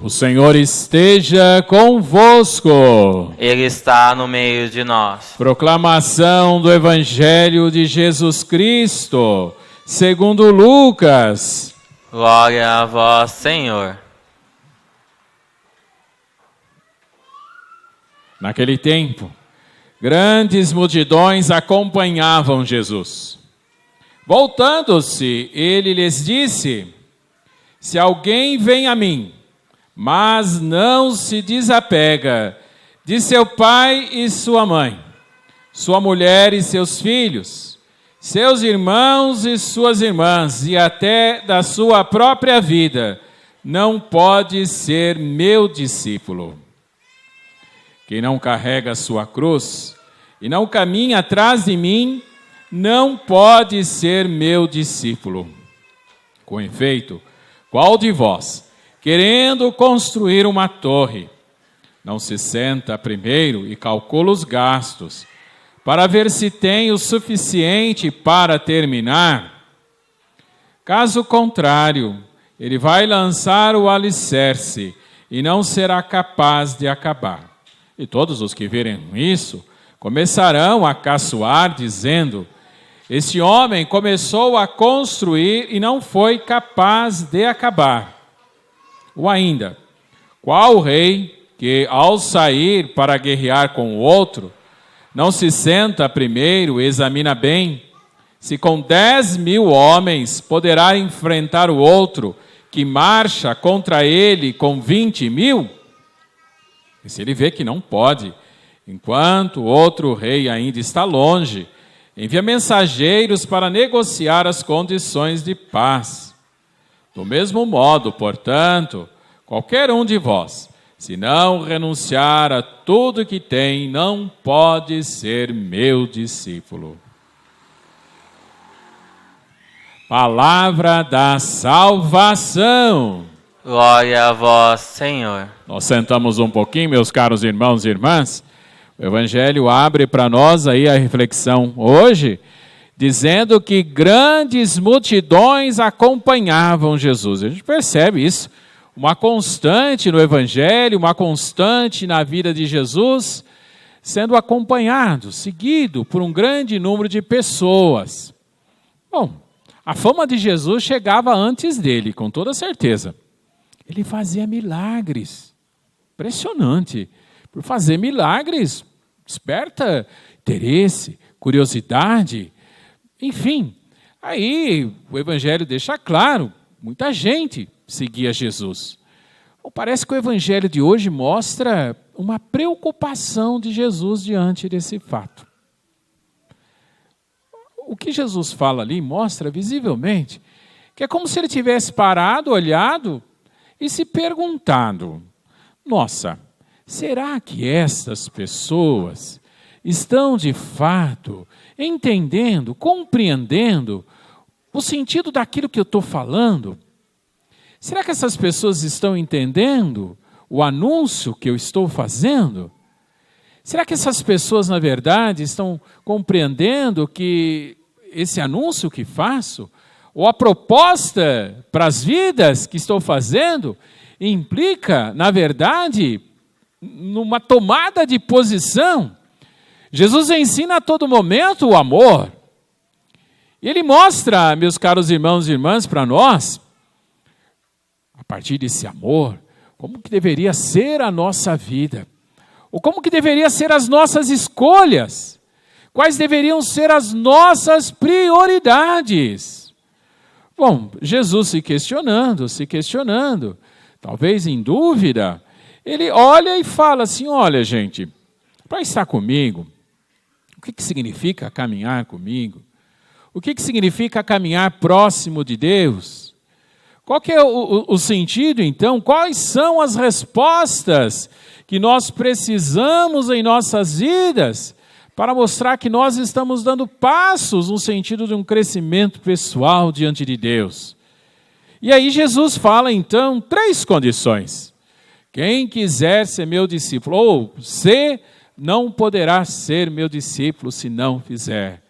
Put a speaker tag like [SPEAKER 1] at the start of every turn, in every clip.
[SPEAKER 1] O Senhor esteja convosco.
[SPEAKER 2] Ele está no meio de nós.
[SPEAKER 1] Proclamação do Evangelho de Jesus Cristo, segundo Lucas.
[SPEAKER 2] Glória a vós, Senhor.
[SPEAKER 1] Naquele tempo, grandes multidões acompanhavam Jesus. Voltando-se, ele lhes disse: se alguém vem a mim, mas não se desapega de seu pai e sua mãe, sua mulher e seus filhos, seus irmãos e suas irmãs, e até da sua própria vida, não pode ser meu discípulo. Quem não carrega a sua cruz e não caminha atrás de mim, não pode ser meu discípulo. Com efeito, qual de vós, querendo construir uma torre, não se senta primeiro e calcula os gastos, para ver se tem o suficiente para terminar? Caso contrário, ele vai lançar o alicerce e não será capaz de acabar. E todos os que verem isso começarão a caçoar, dizendo: este homem começou a construir e não foi capaz de acabar. Ou ainda, qual rei que, ao sair para guerrear com o outro, não se senta primeiro e examina bem se com 10.000 homens poderá enfrentar o outro que marcha contra ele com 20.000? E se ele vê que não pode, enquanto o outro rei ainda está longe, envia mensageiros para negociar as condições de paz. Do mesmo modo, portanto, qualquer um de vós, se não renunciar a tudo que tem, não pode ser meu discípulo. Palavra da salvação.
[SPEAKER 2] Glória a vós, Senhor.
[SPEAKER 1] Nós sentamos um pouquinho, meus caros irmãos e irmãs. O Evangelho abre para nós aí a reflexão hoje, dizendo que grandes multidões acompanhavam Jesus. A gente percebe isso, uma constante no Evangelho, uma constante na vida de Jesus, sendo acompanhado, seguido por um grande número de pessoas. Bom, a fama de Jesus chegava antes dele, com toda certeza. Ele fazia milagres, impressionante. Por fazer milagres, desperta interesse, curiosidade, enfim. Aí o Evangelho deixa claro, muita gente seguia Jesus. Bom, parece que o Evangelho de hoje mostra uma preocupação de Jesus diante desse fato. O que Jesus fala ali mostra visivelmente que é como se ele tivesse parado, olhado e se perguntado: nossa, será que estas pessoas estão de fato entendendo, compreendendo o sentido daquilo que eu estou falando? Será que essas pessoas estão entendendo o anúncio que eu estou fazendo? Será que essas pessoas, na verdade, estão compreendendo que esse anúncio que faço, ou a proposta para as vidas que estou fazendo, implica, na verdade, numa tomada de posição? Jesus ensina a todo momento o amor. E ele mostra, meus caros irmãos e irmãs, para nós, a partir desse amor, como que deveria ser a nossa vida, ou como que deveria ser as nossas escolhas, quais deveriam ser as nossas prioridades. Bom, Jesus se questionando, talvez em dúvida, ele olha e fala assim: olha, gente, para estar comigo, o que significa caminhar comigo? O que significa caminhar próximo de Deus? Qual que é o sentido, então? Quais são as respostas que nós precisamos em nossas vidas para mostrar que nós estamos dando passos no sentido de um crescimento pessoal diante de Deus? E aí Jesus fala, então, 3 condições. Quem quiser ser meu discípulo, ou você não poderá ser meu discípulo se não fizer.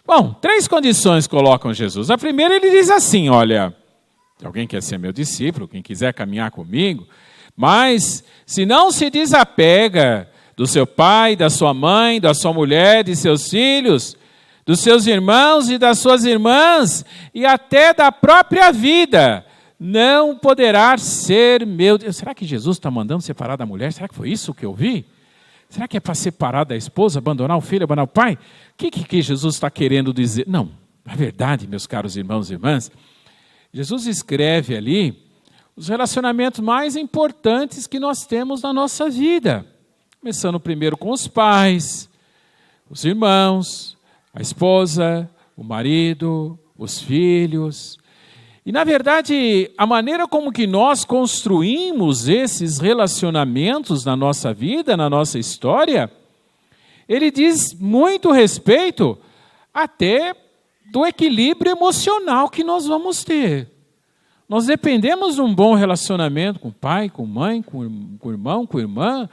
[SPEAKER 1] Bom, 3 condições colocam Jesus. A primeira, ele diz assim: olha, se alguém quer ser meu discípulo, quem quiser caminhar comigo, Mas, se não se desapega do seu pai, da sua mãe, da sua mulher, de seus filhos, dos seus irmãos e das suas irmãs, e até da própria vida, não poderá ser meu Deus. Será que Jesus está mandando separar da mulher? Será que foi isso que eu vi? Será que é para separar da esposa, abandonar o filho, abandonar o pai? O que Jesus está querendo dizer? Não, na verdade, meus caros irmãos e irmãs, Jesus escreve ali os relacionamentos mais importantes que nós temos na nossa vida. Começando primeiro com os pais, os irmãos, a esposa, o marido, os filhos. E, na verdade, a maneira como que nós construímos esses relacionamentos na nossa vida, na nossa história, ele diz muito respeito até do equilíbrio emocional que nós vamos ter. Nós dependemos de um bom relacionamento com o pai, com a mãe, com o irmão, com a irmã,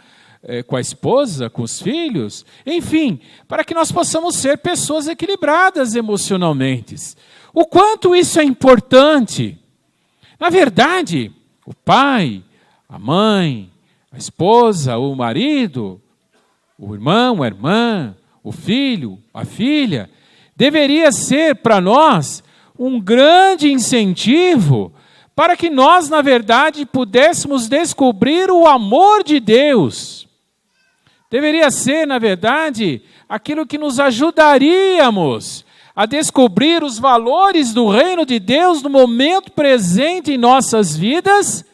[SPEAKER 1] com a esposa, com os filhos, enfim, para que nós possamos ser pessoas equilibradas emocionalmente. O quanto isso é importante. Na verdade, o pai, a mãe, a esposa, o marido, o irmão, a irmã, o filho, a filha, deveria ser para nós um grande incentivo para que nós, na verdade, pudéssemos descobrir o amor de Deus. Deveria ser, na verdade, aquilo que nos ajudaríamos a descobrir os valores do reino de Deus no momento presente em nossas vidas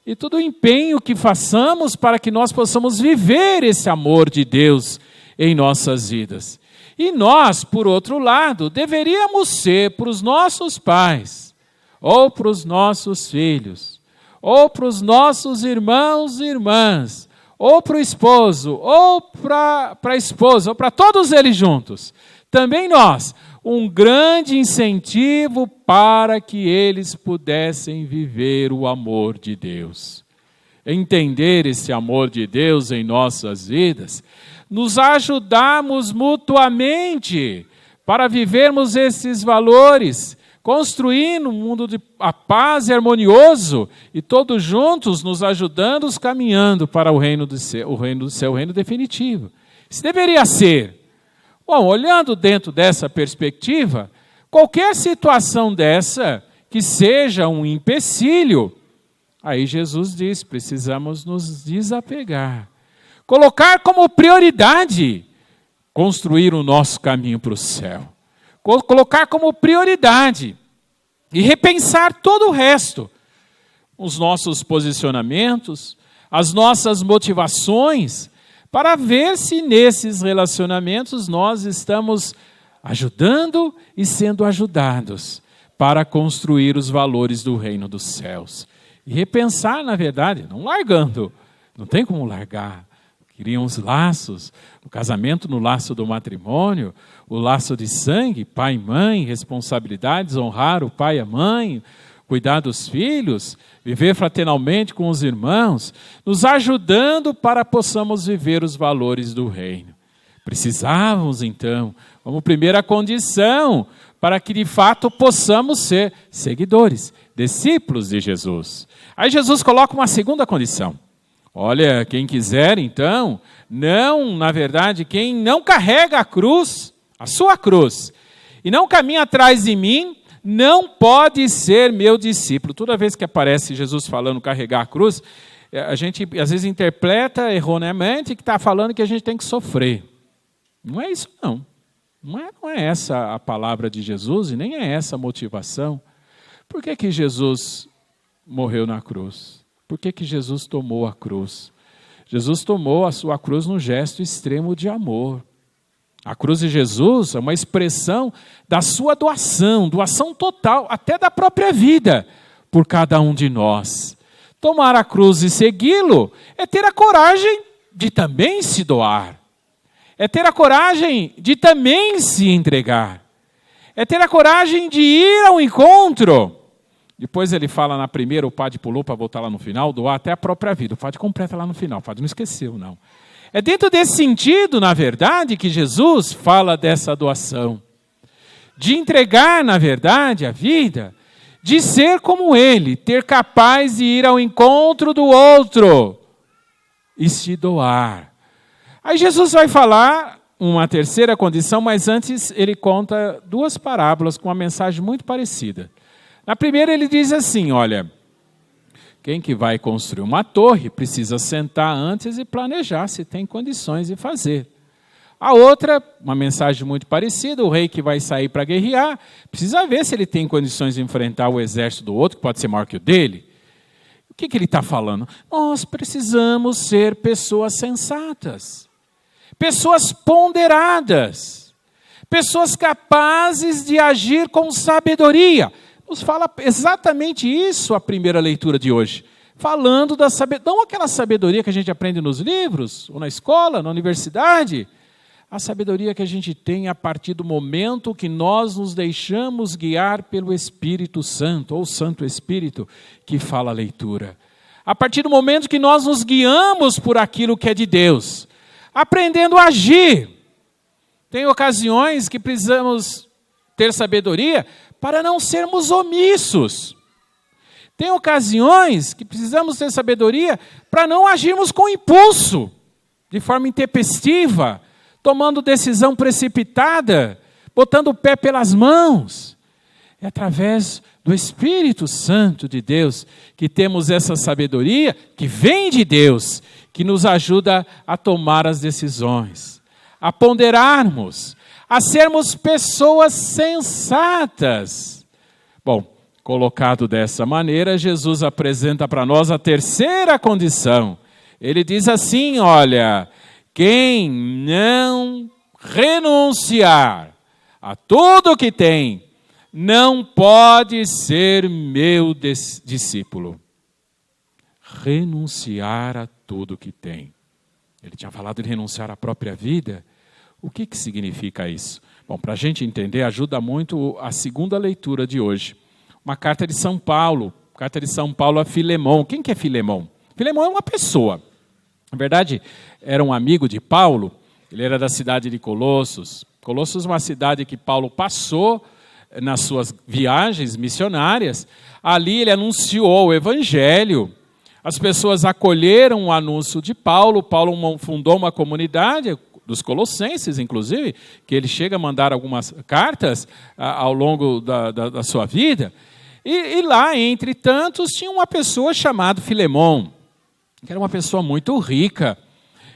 [SPEAKER 1] e todo o empenho que façamos para que nós possamos viver esse amor de Deus em nossas vidas. E nós, por outro lado, deveríamos ser para os nossos pais, ou para os nossos filhos, ou para os nossos irmãos e irmãs, ou para o esposo, ou para a esposa, ou para todos eles juntos. Também nós, um grande incentivo para que eles pudessem viver o amor de Deus. Entender esse amor de Deus em nossas vidas, nos ajudarmos mutuamente para vivermos esses valores, construindo um mundo de paz e harmonioso, e todos juntos nos ajudando, caminhando para o reino do céu, o reino definitivo. Isso deveria ser. Bom, olhando dentro dessa perspectiva, qualquer situação dessa que seja um empecilho, aí Jesus diz, precisamos nos desapegar. Colocar como prioridade construir o nosso caminho para o céu. Colocar como prioridade e repensar todo o resto. Os nossos posicionamentos, as nossas motivações, para ver se nesses relacionamentos nós estamos ajudando e sendo ajudados para construir os valores do reino dos céus. E repensar, na verdade, não largando, não tem como largar. Criam os laços, o casamento no laço do matrimônio, o laço de sangue, pai e mãe, responsabilidades, honrar o pai e a mãe, cuidar dos filhos, viver fraternalmente com os irmãos, nos ajudando para possamos viver os valores do reino. Precisávamos, então, como primeira condição, para que de fato possamos ser seguidores, discípulos de Jesus. Aí Jesus coloca uma segunda condição. Olha, quem quiser, então, na verdade, quem não carrega a cruz, a sua cruz, e não caminha atrás de mim, não pode ser meu discípulo. Toda vez que aparece Jesus falando carregar a cruz, a gente às vezes interpreta erroneamente que está falando que a gente tem que sofrer. Não é isso, não. Não é essa a palavra de Jesus e nem é essa a motivação. Por que Jesus morreu na cruz? Por que Jesus tomou a cruz? Jesus tomou a sua cruz num gesto extremo de amor. A cruz de Jesus é uma expressão da sua doação total, até da própria vida, por cada um de nós. Tomar a cruz e segui-lo é ter a coragem de também se doar. É ter a coragem de também se entregar. É ter a coragem de ir ao encontro. Depois ele fala na primeira, o padre pulou para voltar lá no final, doar até a própria vida. O padre completa lá no final, o padre não esqueceu, não. É dentro desse sentido, na verdade, que Jesus fala dessa doação. De entregar, na verdade, a vida, de ser como ele, ter capaz de ir ao encontro do outro e se doar. Aí Jesus vai falar uma terceira condição, mas antes ele conta duas parábolas com uma mensagem muito parecida. Na primeira ele diz assim, olha, quem que vai construir uma torre precisa sentar antes e planejar se tem condições de fazer. A outra, uma mensagem muito parecida, o rei que vai sair para guerrear, precisa ver se ele tem condições de enfrentar o exército do outro, que pode ser maior que o dele. O que ele está falando? Nós precisamos ser pessoas sensatas, pessoas ponderadas, pessoas capazes de agir com sabedoria. Nos fala exatamente isso a primeira leitura de hoje. Falando da sabedoria, não aquela sabedoria que a gente aprende nos livros, ou na escola, na universidade. A sabedoria que a gente tem a partir do momento que nós nos deixamos guiar pelo Espírito Santo, ou Santo Espírito, que fala a leitura. A partir do momento que nós nos guiamos por aquilo que é de Deus, aprendendo a agir. Tem ocasiões que precisamos ter sabedoria para não sermos omissos. Tem ocasiões que precisamos ter sabedoria para não agirmos com impulso, de forma intempestiva, tomando decisão precipitada, botando o pé pelas mãos. É através do Espírito Santo de Deus que temos essa sabedoria que vem de Deus, que nos ajuda a tomar as decisões, a ponderarmos, a sermos pessoas sensatas. Bom, colocado dessa maneira, Jesus apresenta para nós a terceira condição. Ele diz assim, olha, quem não renunciar a tudo que tem, não pode ser meu discípulo. Renunciar a tudo que tem. Ele tinha falado de renunciar à própria vida. O que significa isso? Bom, para a gente entender, ajuda muito a segunda leitura de hoje. Uma carta de São Paulo a Filemão. Quem que é Filemão? Filemão é uma pessoa. Na verdade, era um amigo de Paulo, ele era da cidade de Colossos. Colossos é uma cidade que Paulo passou nas suas viagens missionárias. Ali ele anunciou o evangelho, as pessoas acolheram o anúncio de Paulo. Paulo fundou uma comunidade, dos colossenses, inclusive, que ele chega a mandar algumas cartas ao longo da sua vida. E lá, entre tantos, tinha uma pessoa chamada Filemão, que era uma pessoa muito rica,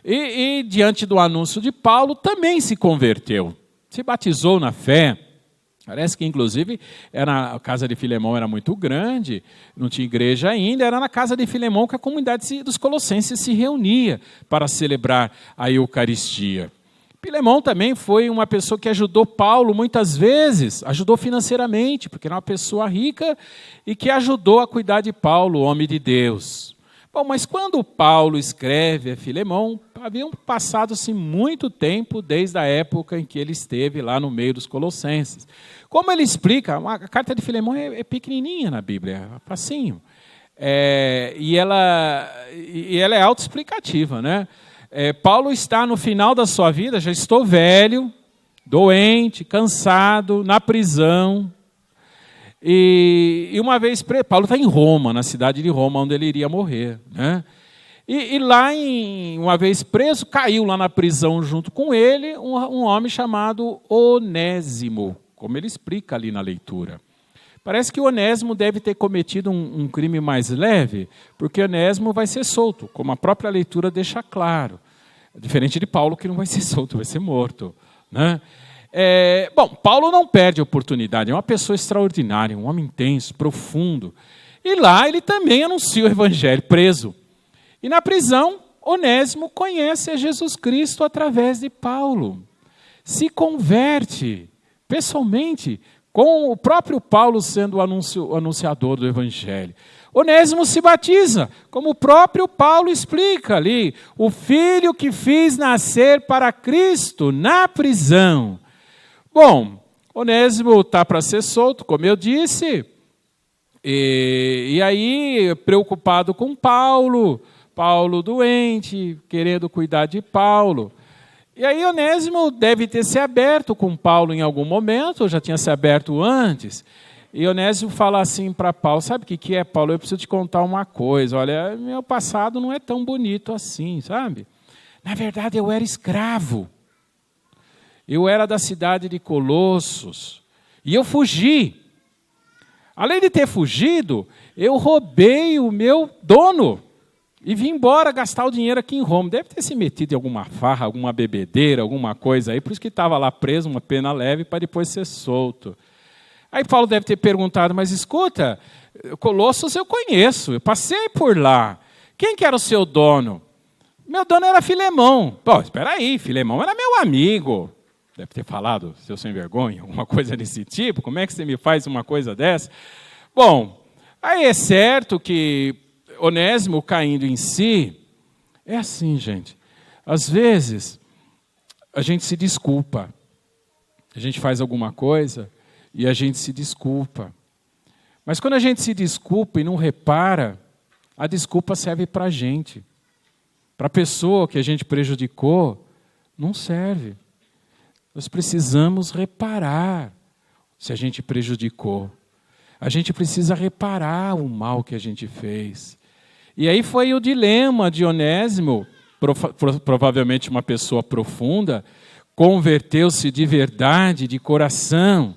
[SPEAKER 1] e diante do anúncio de Paulo, também se converteu, se batizou na fé. Parece que, inclusive, a casa de Filemão era muito grande, não tinha igreja ainda, era na casa de Filemão que a comunidade dos colossenses se reunia para celebrar a Eucaristia. Filemão também foi uma pessoa que ajudou Paulo muitas vezes, ajudou financeiramente, porque era uma pessoa rica e que ajudou a cuidar de Paulo, homem de Deus. Bom, mas quando Paulo escreve a Filemão, havia passado-se muito tempo desde a época em que ele esteve lá no meio dos colossenses. Como ele explica, a carta de Filemão é pequenininha na Bíblia, é facinho. E ela é autoexplicativa, né? Paulo está no final da sua vida, já estou velho, doente, cansado, na prisão. E uma vez, Paulo está em Roma, na cidade de Roma, onde ele iria morrer, né? E lá, uma vez preso, caiu lá na prisão junto com ele um homem chamado Onésimo, como ele explica ali na leitura. Parece que Onésimo deve ter cometido um crime mais leve, porque Onésimo vai ser solto, como a própria leitura deixa claro. Diferente de Paulo, que não vai ser solto, vai ser morto, né? Bom, Paulo não perde a oportunidade, é uma pessoa extraordinária, um homem intenso, profundo. E lá ele também anuncia o evangelho, preso. E na prisão, Onésimo conhece a Jesus Cristo através de Paulo. Se converte pessoalmente, com o próprio Paulo sendo o anunciador do evangelho. Onésimo se batiza, como o próprio Paulo explica ali, o filho que fiz nascer para Cristo na prisão. Bom, Onésimo está para ser solto, como eu disse, e aí preocupado com Paulo doente, querendo cuidar de Paulo. E aí Onésimo deve ter se aberto com Paulo em algum momento, já tinha se aberto antes, E Onésimo fala assim para Paulo, sabe o que é, Paulo? Eu preciso te contar uma coisa, olha, meu passado não é tão bonito assim, sabe? Na verdade, eu era escravo. Eu era da cidade de Colossos. E eu fugi. Além de ter fugido, eu roubei o meu dono. E vim embora gastar o dinheiro aqui em Roma. Deve ter se metido em alguma farra, alguma bebedeira, alguma coisa aí. Por isso que estava lá preso, uma pena leve, para depois ser solto. Aí Paulo deve ter perguntado, mas escuta, Colossos eu conheço, eu passei por lá. Quem que era o seu dono? Meu dono era Filemão. Pô, espera aí, Filemão era meu amigo. Deve ter falado, seu sem vergonha, alguma coisa desse tipo. Como é que você me faz uma coisa dessa? Bom, aí é certo que Onésimo caindo em si, é assim, gente. Às vezes, a gente se desculpa. A gente faz alguma coisa e a gente se desculpa. Mas quando a gente se desculpa e não repara, a desculpa serve para a gente. Para a pessoa que a gente prejudicou, não serve. Nós precisamos reparar se a gente prejudicou. A gente precisa reparar o mal que a gente fez. E aí foi o dilema de Onésimo, provavelmente uma pessoa profunda, converteu-se de verdade, de coração.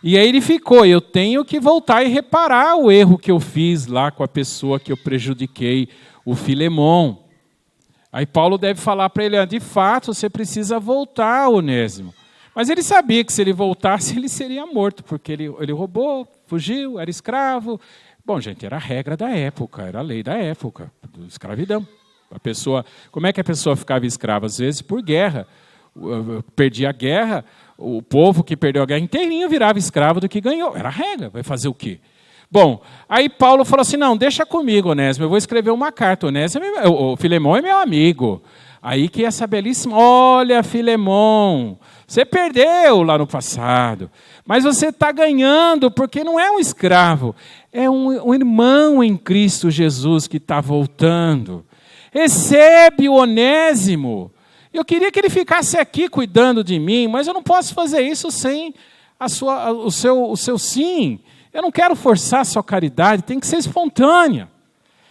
[SPEAKER 1] E aí ele ficou, eu tenho que voltar e reparar o erro que eu fiz lá com a pessoa que eu prejudiquei, o Filemão. Aí Paulo deve falar para ele, de fato, você precisa voltar, Onésimo. Mas ele sabia que se ele voltasse, ele seria morto, porque ele roubou, fugiu, era escravo. Bom, gente, era a regra da época, era a lei da época, da escravidão. A pessoa, como é que a pessoa ficava escrava? Às vezes por guerra. Perdia a guerra, o povo que perdeu a guerra inteirinho virava escravo do que ganhou. Era a regra, vai fazer o quê? Bom, aí Paulo falou assim, não, deixa comigo, Onésimo, eu vou escrever uma carta. Onésimo, o Filemão é meu amigo. Aí que essa belíssima, olha, Filemão, você perdeu lá no passado, mas você está ganhando, porque não é um escravo, é um irmão em Cristo Jesus que está voltando. Recebe o Onésimo. Eu queria que ele ficasse aqui cuidando de mim, mas eu não posso fazer isso sem o seu sim. Eu não quero forçar a sua caridade, tem que ser espontânea.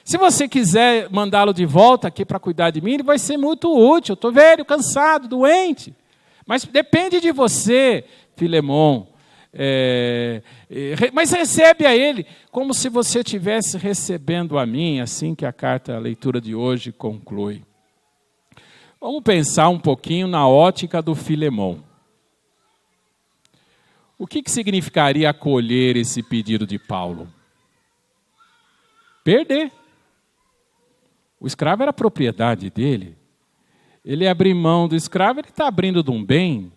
[SPEAKER 1] Se você quiser mandá-lo de volta aqui para cuidar de mim, ele vai ser muito útil. Eu estou velho, cansado, doente. Mas depende de você, Filemão. Mas recebe a ele como se você estivesse recebendo a mim, assim que a leitura de hoje conclui. Vamos pensar um pouquinho na ótica do Filemão. O que significaria acolher esse pedido de Paulo? Perder. O escravo era propriedade dele. Ele abrir mão do escravo, ele está abrindo de um bem,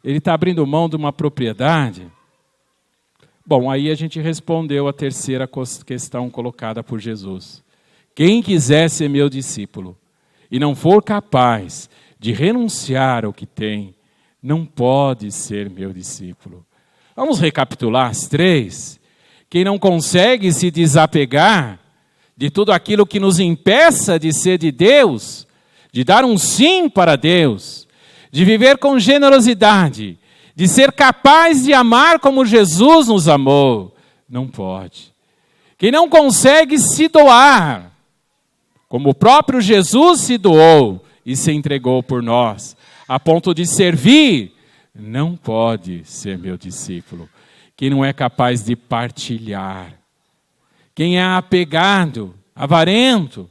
[SPEAKER 1] ele está abrindo mão de uma propriedade. Bom, aí a gente respondeu a terceira questão colocada por Jesus. Quem quiser ser meu discípulo e não for capaz de renunciar ao que tem, não pode ser meu discípulo. Vamos recapitular as três. Quem não consegue se desapegar de tudo aquilo que nos impeça de ser de Deus, de dar um sim para Deus, de viver com generosidade, de ser capaz de amar como Jesus nos amou, não pode. Quem não consegue se doar, como o próprio Jesus se doou e se entregou por nós, a ponto de servir, não pode ser meu discípulo. Quem não é capaz de partilhar, quem é apegado, avarento,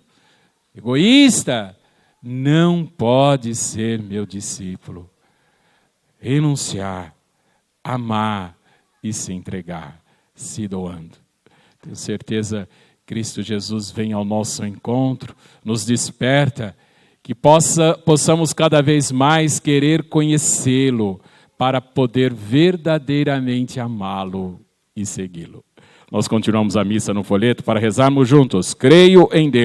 [SPEAKER 1] egoísta, não pode ser meu discípulo. Renunciar, amar e se entregar, se doando. Tenho certeza que Cristo Jesus vem ao nosso encontro, nos desperta, que possamos cada vez mais querer conhecê-lo, para poder verdadeiramente amá-lo e segui-lo. Nós continuamos a missa no folheto para rezarmos juntos. Creio em Deus.